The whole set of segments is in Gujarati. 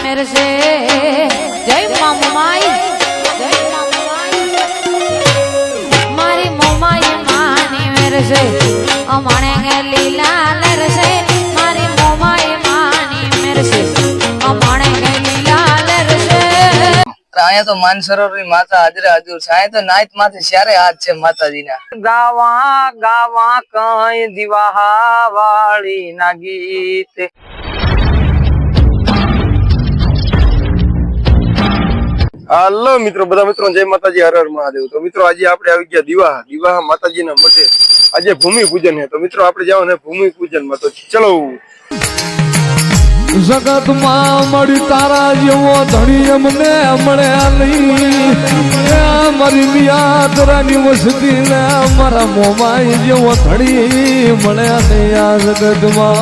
मेरे से जय मामुमाई मारी मोमाई मानी मेरे से अमणेंगे लीला लर से मारी मोमाई मानी मेरे से अमणेंगे लीला लर से आया तो मानसरोवर माता हाजरे हाजर छे आया तो नाइट माथे स्यारे हाथ छे माताजी ना गावा गावा कई दिवाहा वाली ना गीत। हेलो मित्रों, बधा मित्रों जय माताजी, हर हर महादेव। तो मित्रों आज आपणे આવી ગયા દીવા माताजी ना मठे आज भूमि पूजन है। तो मित्रों आपणे जाओ ने भूमि पूजन में। तो चलो जगत में मड़ी तारा जेवो धणी अमने मळ्या नहीं मारी मिया तोरानी वसती ने मारा मोमाई जेवो धणी मळ्या नहीं आ जगत में।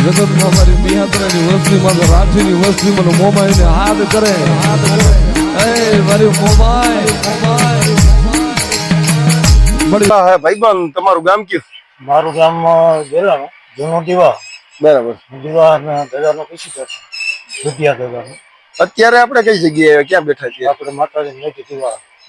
जगत में हमारी मिया तोरानी वसती में राठी नी वसती में मोमाई ने हाथ करे बड़ा है भाईबान। तमारू गाम क्यों? मारू गाम गेला जूनो दीवा बराबर दीवा ने दादानो पीछी कर रुपिया दादानो। અત્યારે આપણે કઈ જગ્યાએ ક્યાં બેઠા છીએ? આપણે માતાજી ને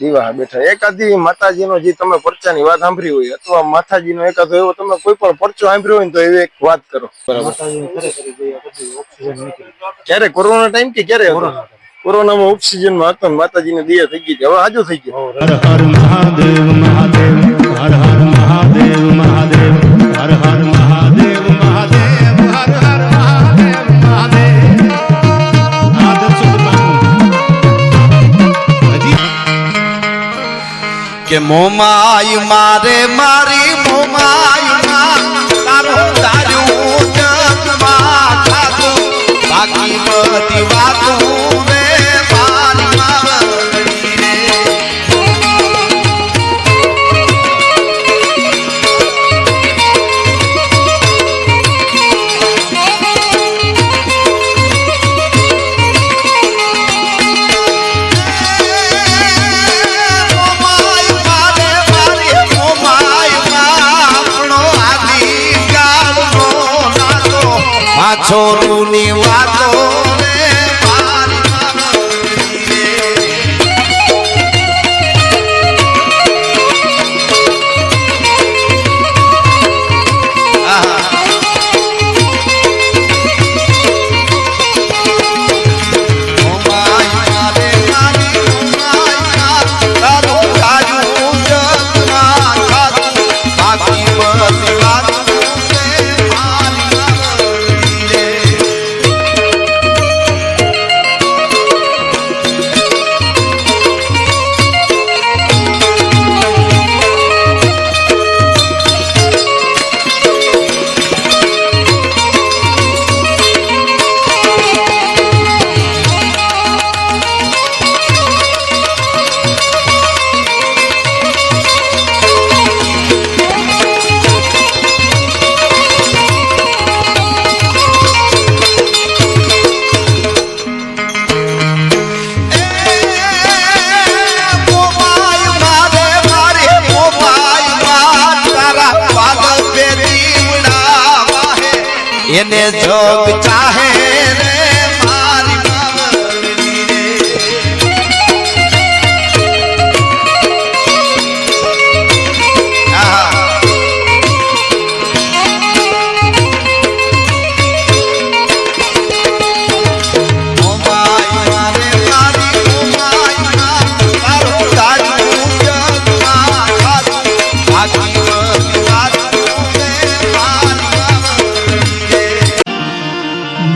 દીવા બેઠા। એકાદી માતાજીનો જે તમે પરચાની વાત સાંભળી હોય અથવા માતાજીનો એકાદો એવો તમે કોઈ પણ પરચો સાંભળ્યો હોય તો એવી એક વાત કરો। બરાબર માતાજીને ખરે કરી દઈએ પછી ઓક્સિજન નીકળી। ક્યારે કોરોના ટાઈમ કે ક્યારે હતો? कोरोना में ऑक्सीजन में आता माताजी ने दिया थी गई हवे आजो थी गई। हर हर महादेव महादेव हर हर महादेव महादेव हर हर महादेव महादेव हर हर महादेव महादेव आदर के मोमाई मारे मारी मोमाई तारो तारू जगमा खातो बाकी बती वातो छोरू नी वातो ने जोग चाहे रे मारी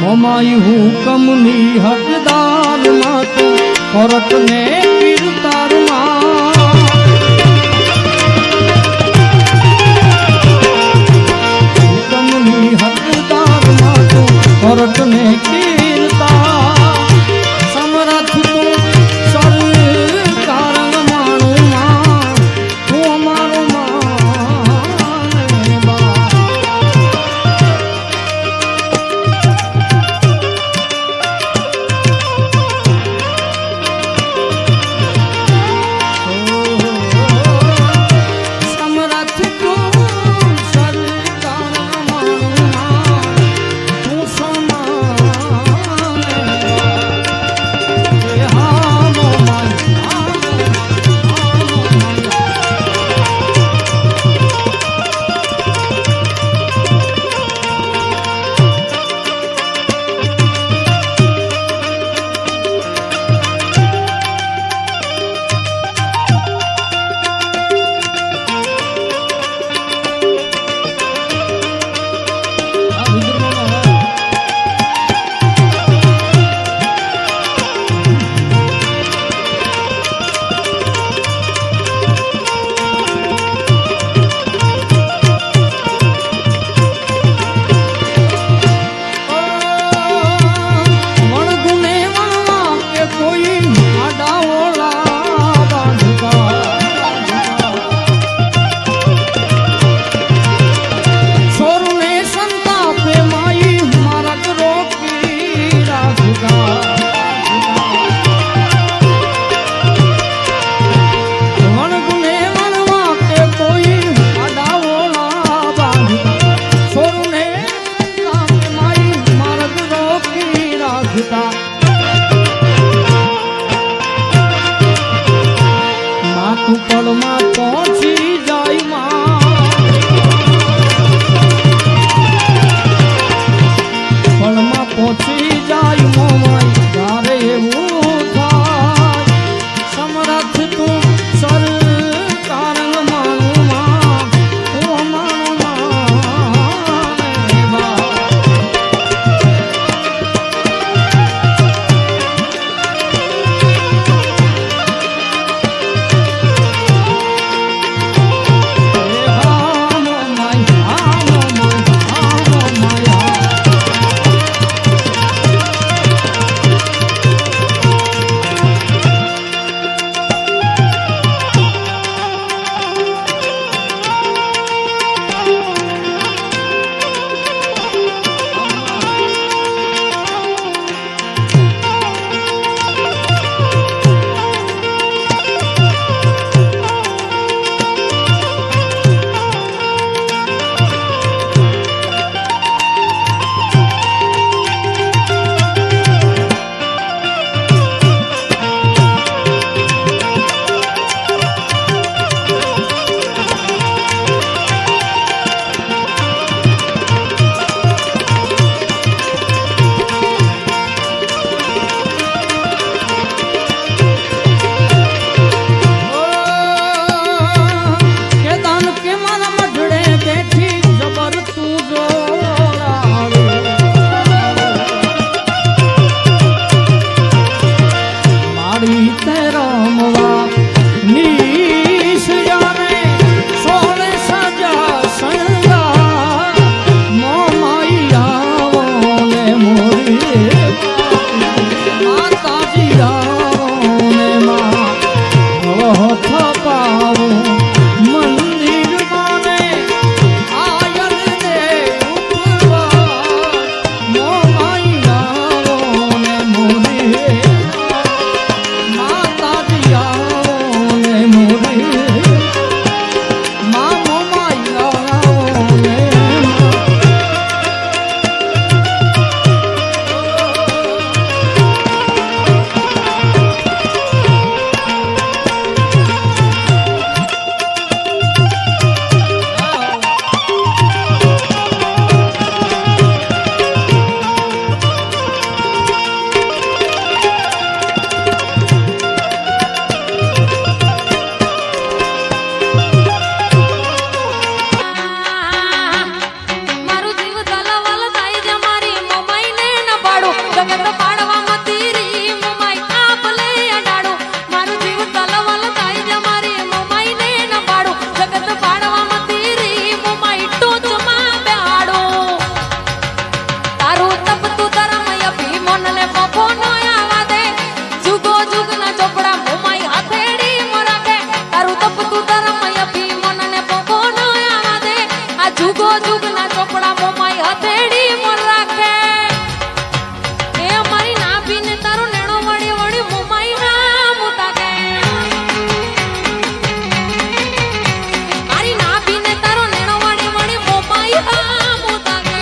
मोमाई हुकम नी हकदार मातो औरत ने गिरतार हुकम नी हकदार मातो औरत ने गिरतार समरथ तो सरकार मानो मां तू हमारो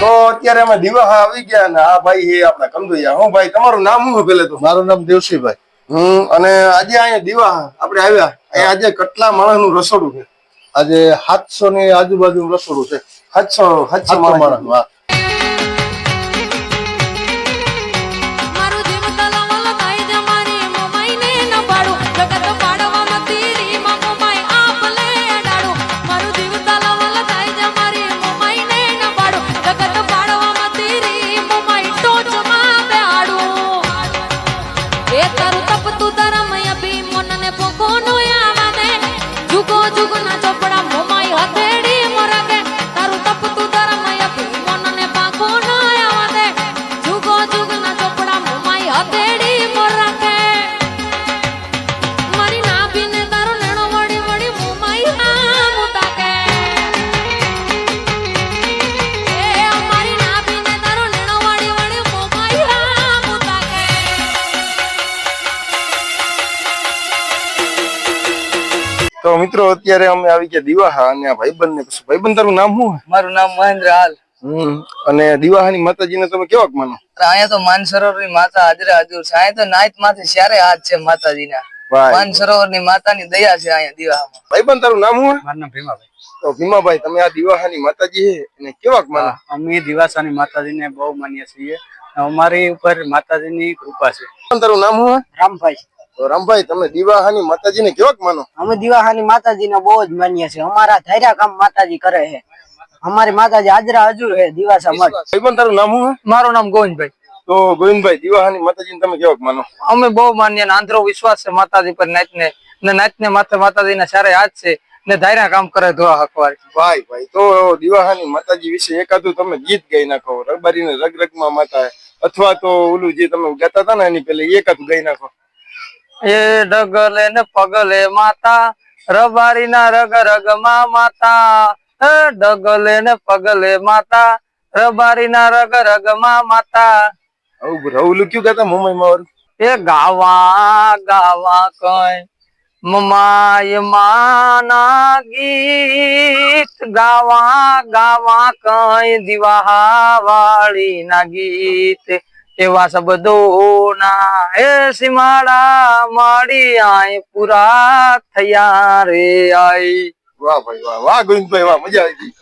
તો અત્યારે અમે દિવાહા આવી ગયા ને આ ભાઈ છે આપણા કંદોયા. હું ભાઈ તમારું નામ શું છે પેલે તો? મારું નામ દેવસીભાઈ. અને આજે અહીંયા દિવાહા આપણે આવ્યા અહીંયા આજે કેટલા માણસનું રસોડું છે? આજે 700 ની આજુબાજુ રસોડું છે. 700 માણસ. માણસ. હા. મારું જીવ તલવલ થાય છે મારી મોમાઈને ન પાડું જગત પાડવામાં તીરી માં મોમાઈ આપ લે ડાડું મારું જીવ તલવલ થાય છે મારી મોમાઈને ન પાડું જગત પાડવામાં તીરી મોમાઈ ટોચમાં બેહાડું એ તારું તપતું ધરમ અભી મનને પોકો નો આવાને જુગો જુગના ચોપડા મોમાઈ હથેડી મરકે તારું તપતું ધરમ અભી મનને પાકો નો આવાને જુગો જુગના ચોપડા મોમાઈ હથેડી મરકે મારી નાભીને તારો નેણો વળી વળી મોમાઈ આમ તાકે એ મારી નાભીને તારો નેણો વળી વળી મોમાઈ આમ તાકે તો મિત્રો અત્યારે અમે આવી ગયા દિવાહા અને આ ભાઈબંધ ને પૂછ્યું, ભાઈબંધ તારું નામ શું છે? મારું નામ મહેન્દ્ર હાલ. અને દિવાહાની માતાજીને તમે કેવાક માનો? અહીંયા તો માનસરોવરની માતા હાજરે હાજર છે. અહીંયા તો નાઈટ માંથી ચારે હાથ છે માતાજીના. ભાઈ માનસરોવરની માતાની દયા છે અહીંયા દિવાહામાં. ભાઈબંધ તારું નામ શું છે? મારું નામ ભીમાભાઈ. તો ભીમાભાઈ તમે આ દિવાહાની માતાજી છે એને કેવાક માનો? અમે દિવાસાની માતાજીને બહુ માનીએ છીએ. અમારી ઉપર માતાજીની કૃપા છે. તારું નામ શું છે? રામભાઈ. તો રામભાઈ તમે દિવાહાની માતાજીને કેવાક માનો? અમે દિવાહાની માતાજીને બહુ જ માનીએ છીએ. અમારા ધાર્યા કામ માતાજી કરે છે. અમારી માતાજી હાજરા હજુર છે દિવાસા મઠ. ભાઈબંધ તારું નામ શું છે? મારું નામ ગોવિંદભાઈ. તો ગોવિંદભાઈ દિવાહાની માતાજીને તમે કેવાક માનો? અમે બહુ માન્ય ને આંધળો વિશ્વાસ છે માતાજી પર. નાચને માથે માતાજીના ચારે હાથ છે ને ધાર્યા કામ કરે ધોવા હકવારી. ભાઈ તો દિવાહાની માતાજી વિશે એકાદું તમે ગીત ગાઈ નાખો. રબારીને રગ રગમાં માતા અથવા તો ઓલું જે તમે ગાતા હતા ને એની પેલે એકાદું ગાઈ નાખો. એ ડગલે ને પગલે માતા રબારી ના રગ રગ માં માતા ડગલે ને પગલે માતા રબારી ના રગ રગ માં માતા. ઓલું કયું ગાતા મુંબઈ માં? એ ગાવા ગાવા કઈ મમાય માના ગીત ગાવા ગાવા કઈ દિવાહા વાળી ના ગીત એવા શબ્દો ના એ સીમાડા માડી આય પૂરા થયા રે આઈ. વાહ ભાઈ વાહ, વાહ ગોવિંદભાઈ વાહ, મજા આવી ગઈ.